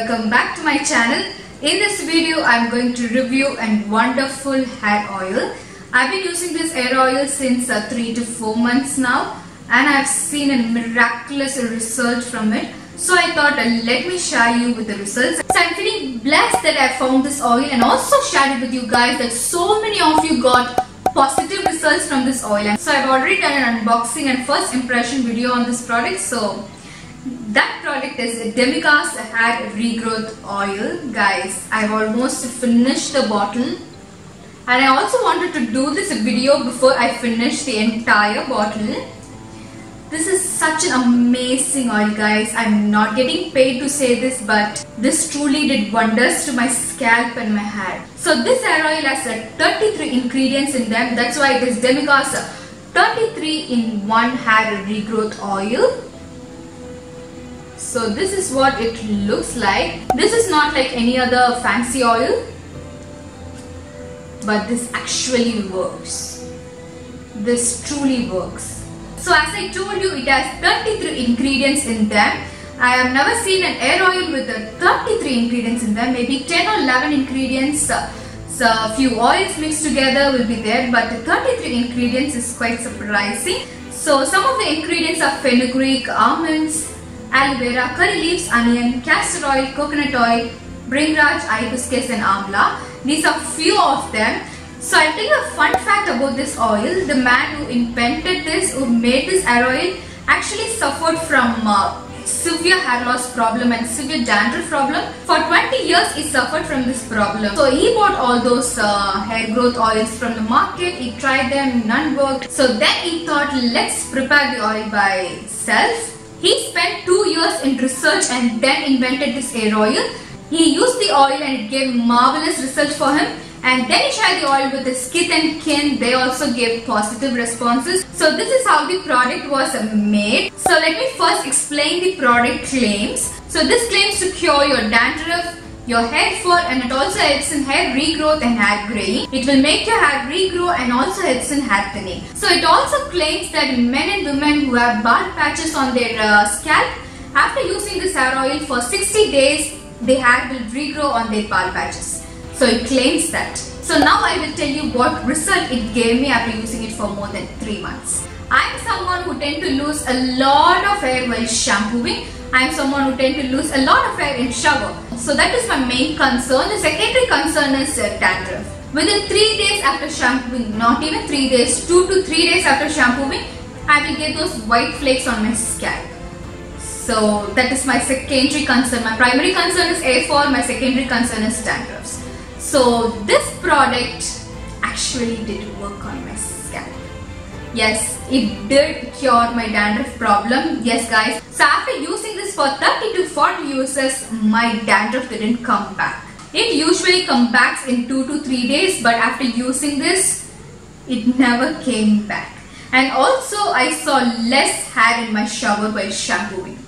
Welcome back to my channel. In this video I'm going to review a wonderful hair oil. I've been using this hair oil since 3 to 4 months now, and I've seen a miraculous result from it. So I thought let me share you with the results. So I'm feeling blessed that I found this oil and also shared it with you guys that so many of you got positive results from this oil. So I've already done an unboxing and first impression video on this product. So that product is Demigaz Hair Regrowth Oil. Guys, I've almost finished the bottle, and I also wanted to do this video before I finish the entire bottle. This is such an amazing oil, guys. I'm not getting paid to say this, but this truly did wonders to my scalp and my hair. So this hair oil has 33 ingredients in them. That's why it is Demigaz 33-in-1 Hair Regrowth Oil. So this is what it looks like. This is not like any other fancy oil, but this actually works. This truly works. So as I told you, it has 33 ingredients in them. I have never seen an hair oil with 33 ingredients in them. Maybe 10 or 11 ingredients. So a few oils mixed together will be there, but 33 ingredients is quite surprising. So some of the ingredients are fenugreek, almonds, aloe vera, curry leaves, onion, castor oil, coconut oil, bringraj, hibiscus and amla. These are few of them. So I'll tell you a fun fact about this oil. The man who invented this, who made this hair oil, actually suffered from severe hair loss problem and severe dandruff problem. For 20 years he suffered from this problem. So he bought all those hair growth oils from the market. He tried them, none worked. So then he thought, let's prepare the oil by self. He spent 2 years in research and then invented this hair oil. He used the oil and it gave marvelous results for him. And then he shared the oil with his kith and kin. They also gave positive responses. So this is how the product was made. So let me first explain the product claims. So this claims to cure your dandruff, your hair fall, and it also helps in hair regrowth and hair graying. It will make your hair regrow and also helps in hair thinning. So it also claims that men and women who have bald patches on their scalp, after using this hair oil for 60 days, their hair will regrow on their bald patches. So it claims that. So now I will tell you what result it gave me after using it for more than 3 months. I am someone who tend to lose a lot of hair while shampooing. I am someone who tend to lose a lot of hair in shower. So that is my main concern. The secondary concern is dandruff. Within 3 days after shampooing, not even 3 days, 2 to 3 days after shampooing, I will get those white flakes on my scalp. So that is my secondary concern. My primary concern is hair fall, my secondary concern is dandruffs. So this product actually did work on my scalp. Yes, it did cure my dandruff problem. Yes guys. So after using this for 30 to 40 uses, my dandruff didn't come back. It usually comes back in 2 to 3 days, but after using this, it never came back. And also I saw less hair in my shower while shampooing.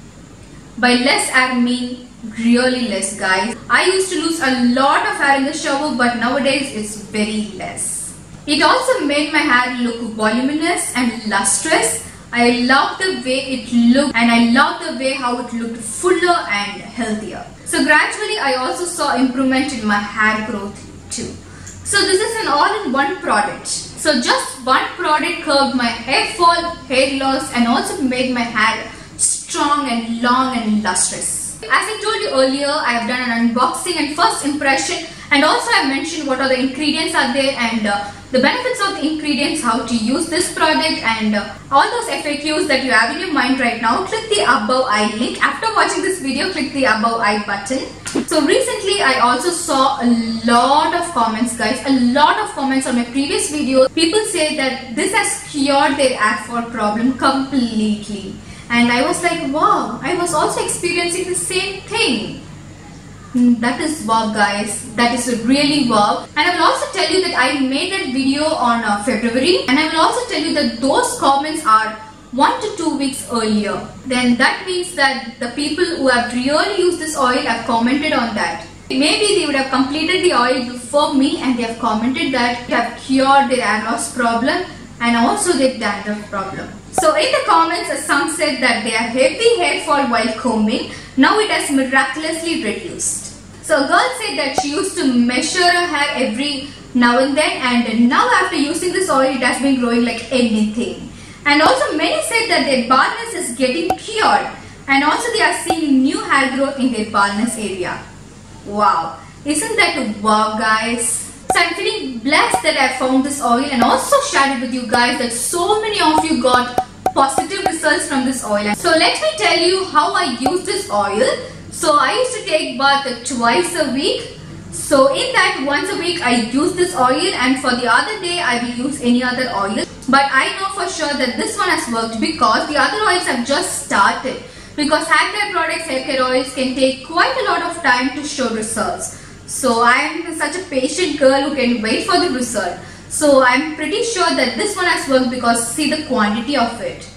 By less hair I mean really less, guys. I used to lose a lot of hair in the shower, but nowadays it's very less. It also made my hair look voluminous and lustrous. I love the way it looked, and I love the way how it looked fuller and healthier. So gradually I also saw improvement in my hair growth too. So this is an all-in-one product. So just one product curbed my hair fall, hair loss, and also made my hair strong and long and lustrous. As I told you earlier, I have done an unboxing and first impression And also I mentioned what are the ingredients are there and the benefits of the ingredients, how to use this product, and all those FAQs that you have in your mind right now. Click the above I link. After watching this video, click the above I button. So recently I also saw a lot of comments, guys, a lot of comments on my previous video. People say that this has cured their acne problem completely. And I was like, wow, I was also experiencing the same thing. That is wow, guys, that is really wow. And I will also tell you that I made that video on February, and I will also tell you that those comments are 1 to 2 weeks earlier. Then that means that the people who have really used this oil have commented on that. Maybe they would have completed the oil before me and they have commented that they have cured their hair loss problem and also their dandruff problem. So in the comments, some said that they have heavy hair fall while combing. Now it has miraculously reduced. So a girl said that she used to measure her hair every now and then, and now after using this oil it has been growing like anything. And also many said that their baldness is getting cured, and also they are seeing new hair growth in their baldness area. Wow, isn't that wow, guys? So I'm feeling blessed that I found this oil and also shared it with you guys, that so many of you got positive results from this oil. So let me tell you how I use this oil. So I used to take bath twice a week. So in that once a week I use this oil, and for the other day I will use any other oil. But I know for sure that this one has worked because the other oils have just started. Because hair care products, hair care oils can take quite a lot of time to show results. So I am such a patient girl who can wait for the result. So I'm pretty sure that this one has worked because see the quantity of it.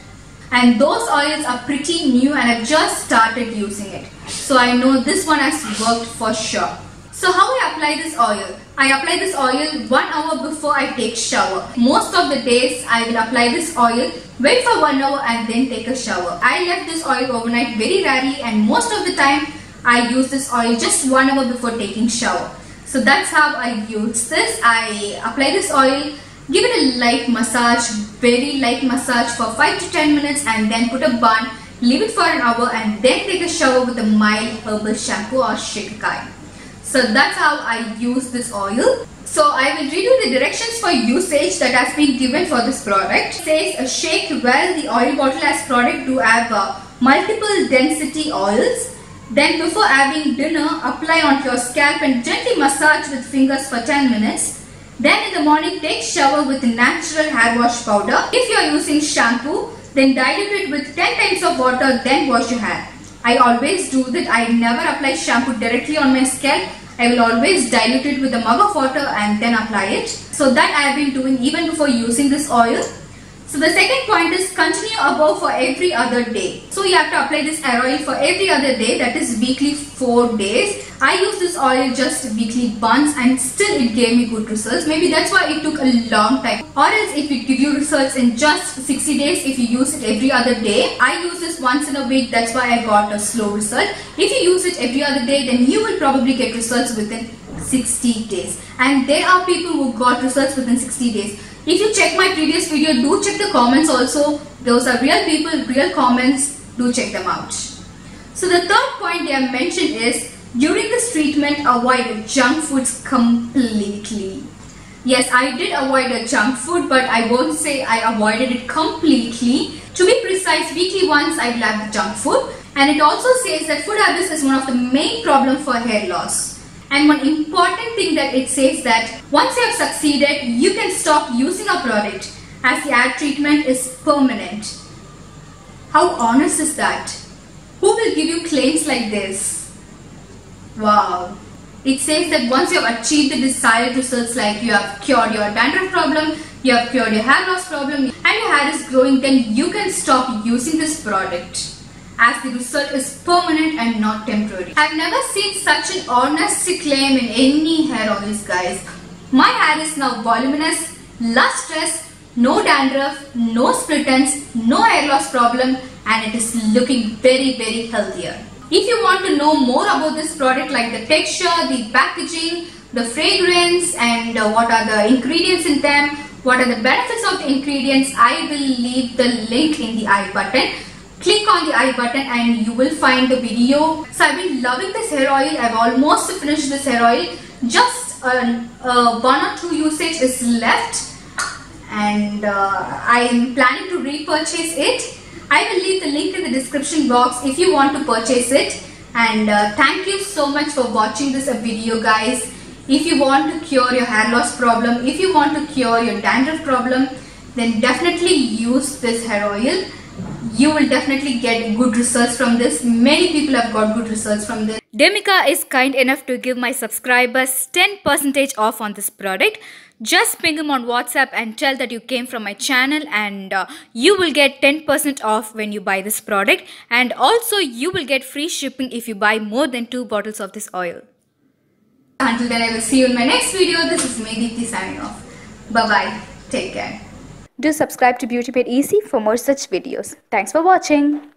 And those oils are pretty new and I've just started using it. So I know this one has worked for sure. So how I apply this oil? I apply this oil 1 hour before I take shower. Most of the days I will apply this oil, wait for 1 hour and then take a shower. I left this oil overnight very rarely, and most of the time I use this oil just 1 hour before taking shower. So that's how I use this. I apply this oil, give it a light massage, very light massage for 5 to 10 minutes, and then put a bun, leave it for an hour, and then take a shower with a mild herbal shampoo or shikakai. So that's how I use this oil. So I will read you the directions for usage that has been given for this product. It says shake well the oil bottle as product to have multiple density oils. Then before having dinner, apply onto your scalp and gently massage with fingers for 10 minutes. Then in the morning, take shower with natural hair wash powder. If you are using shampoo, then dilute it with 10 times of water, then wash your hair. I always do that. I never apply shampoo directly on my scalp. I will always dilute it with a mug of water and then apply it. So that I have been doing even before using this oil. So the second point is continue above for every other day. So you have to apply this hair oil for every other day, that is weekly 4 days. I use this oil just weekly once and still it gave me good results. Maybe that's why it took a long time. Or else if it gives you results in just 60 days if you use it every other day. I use this once in a week, that's why I got a slow result. If you use it every other day, then you will probably get results within 60 days. And there are people who got results within 60 days. If you check my previous video, do check the comments also. Those are real people, real comments. Do check them out. So the third point they have mentioned is during this treatment, avoid junk foods completely. Yes, I did avoid a junk food, but I won't say I avoided it completely. To be precise, weekly once I will have the junk food. And it also says that food habits is one of the main problems for hair loss. And one important thing that it says that once you have succeeded, you can stop using a product as the hair treatment is permanent. How honest is that? Who will give you claims like this? Wow. It says that once you have achieved the desired results, like you have cured your dandruff problem, you have cured your hair loss problem, and your hair is growing, then you can stop using this product, as the result is permanent and not temporary. I've never seen such an honest claim in any hair oils, guys. My hair is now voluminous, less stress, no dandruff, no split ends, no hair loss problem, and it is looking very, very healthier. If you want to know more about this product, like the texture, the packaging, the fragrance, and what are the ingredients in them, what are the benefits of the ingredients, I will leave the link in the I button. Click on the I button and you will find the video. So I've been loving this hair oil. I've almost finished this hair oil. Just 1 or 2 usage is left, and I am planning to repurchase it. I will leave the link in the description box if you want to purchase it. And thank you so much for watching this video, guys. If you want to cure your hair loss problem, if you want to cure your dandruff problem, then definitely use this hair oil. You will definitely get good results from this. Many people have got good results from this. Demika is kind enough to give my subscribers 10% off on this product. Just ping him on WhatsApp and tell that you came from my channel, and you will get 10% off when you buy this product. And also you will get free shipping if you buy more than 2 bottles of this oil. Until then, I will see you in my next video. This is Mediti signing off. Bye bye. Take care. Do subscribe to Beauty Made Easy for more such videos. Thanks for watching.